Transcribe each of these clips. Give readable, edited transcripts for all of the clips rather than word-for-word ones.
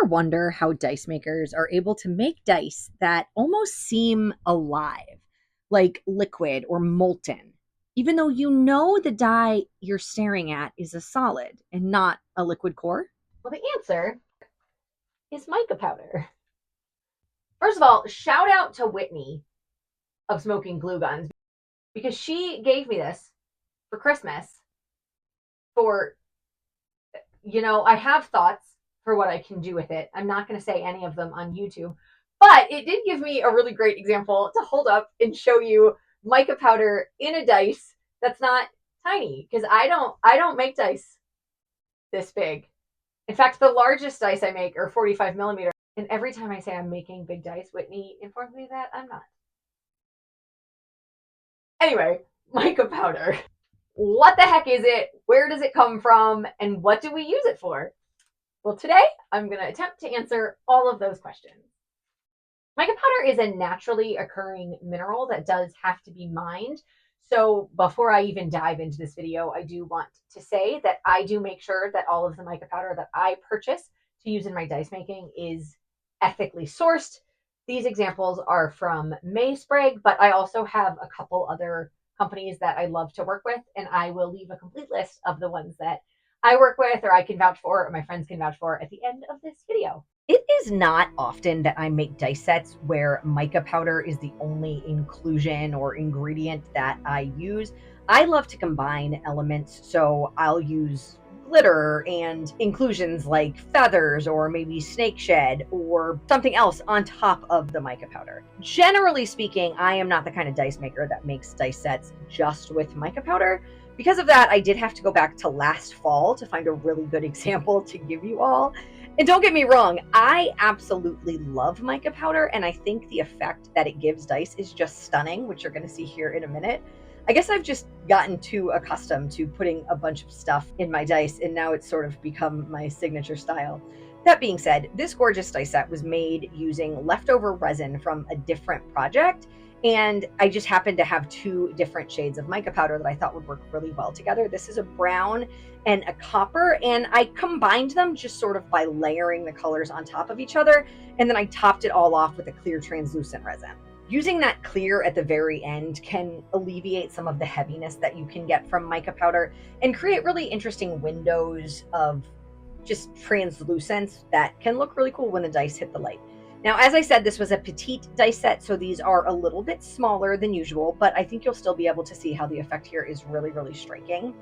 wonder how dice makers are able to make dice that almost seem alive, like liquid or molten, even though you know the die you're staring at is a solid and not a liquid core? Well, the answer is mica powder. First of all, shout out to Whitney of Smoking Glue Guns because she gave me this for Christmas. For, I have thoughts for what I can do with it. I'm not going to say any of them on YouTube, but it did give me a really great example to hold up and show you mica powder in a dice that's not tiny because I don't make dice this big. In fact, the largest dice I make are 45 millimeter. And every time I say I'm making big dice, Whitney informs me that I'm not. Anyway, mica powder. What the heck is it? Where does it come from? And what do we use it for? Well, today I'm going to attempt to answer all of those questions. Mica powder is a naturally occurring mineral that does have to be mined. So before I even dive into this video, I do want to say that I do make sure that all of the mica powder that I purchase to use in my dice making is ethically sourced. These examples are from Maysprig, but I also have a couple other companies that I love to work with, and I will leave a complete list of the ones that I work with or I can vouch for or my friends can vouch for at the end of this video. It is not often that I make dice sets where mica powder is the only inclusion or ingredient that I use. I love to combine elements, so I'll use glitter and inclusions like feathers or maybe snake shed or something else on top of the mica powder. Generally speaking, I am not the kind of dice maker that makes dice sets just with mica powder. Because of that, I did have to go back to last fall to find a really good example to give you all. And don't get me wrong, I absolutely love mica powder, and I think the effect that it gives dice is just stunning, which you're going to see here in a minute. I guess I've just gotten too accustomed to putting a bunch of stuff in my dice, and now it's sort of become my signature style. That being said, this gorgeous dice set was made using leftover resin from a different project, and I just happened to have two different shades of mica powder that I thought would work really well together. This is a brown and a copper, and I combined them just sort of by layering the colors on top of each other, and then I topped it all off with a clear translucent resin. Using that clear at the very end can alleviate some of the heaviness that you can get from mica powder and create really interesting windows of just translucence that can look really cool when the dice hit the light. Now, as I said, this was a petite dice set, so these are a little bit smaller than usual, but I think you'll still be able to see how the effect here is really, really striking.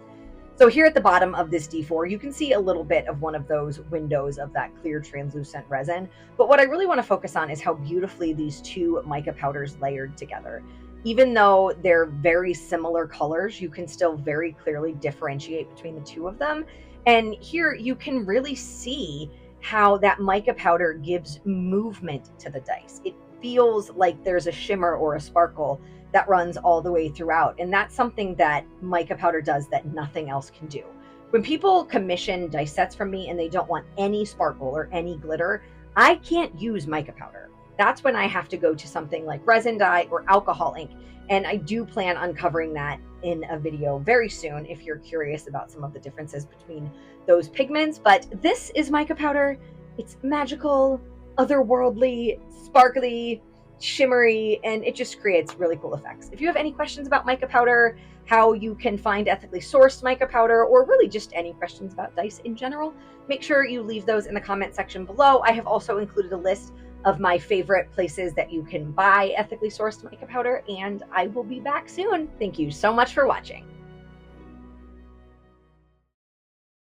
So here at the bottom of this D4, you can see a little bit of one of those windows of that clear translucent resin. But what I really want to focus on is how beautifully these two mica powders layered together. Even though they're very similar colors, you can still very clearly differentiate between the two of them. And here you can really see how that mica powder gives movement to the dice. It feels like there's a shimmer or a sparkle that runs all the way throughout. And that's something that mica powder does that nothing else can do. When people commission dice sets from me and they don't want any sparkle or any glitter, I can't use mica powder. That's when I have to go to something like resin dye or alcohol ink. And I do plan on covering that in a video very soon if you're curious about some of the differences between those pigments. But this is mica powder. It's magical, otherworldly, sparkly, shimmery, and it just creates really cool effects. If you have any questions about mica powder, how you can find ethically sourced mica powder, or really just any questions about dice in general, make sure you leave those in the comment section below. I have also included a list of my favorite places that you can buy ethically sourced mica powder, and I will be back soon. Thank you so much for watching.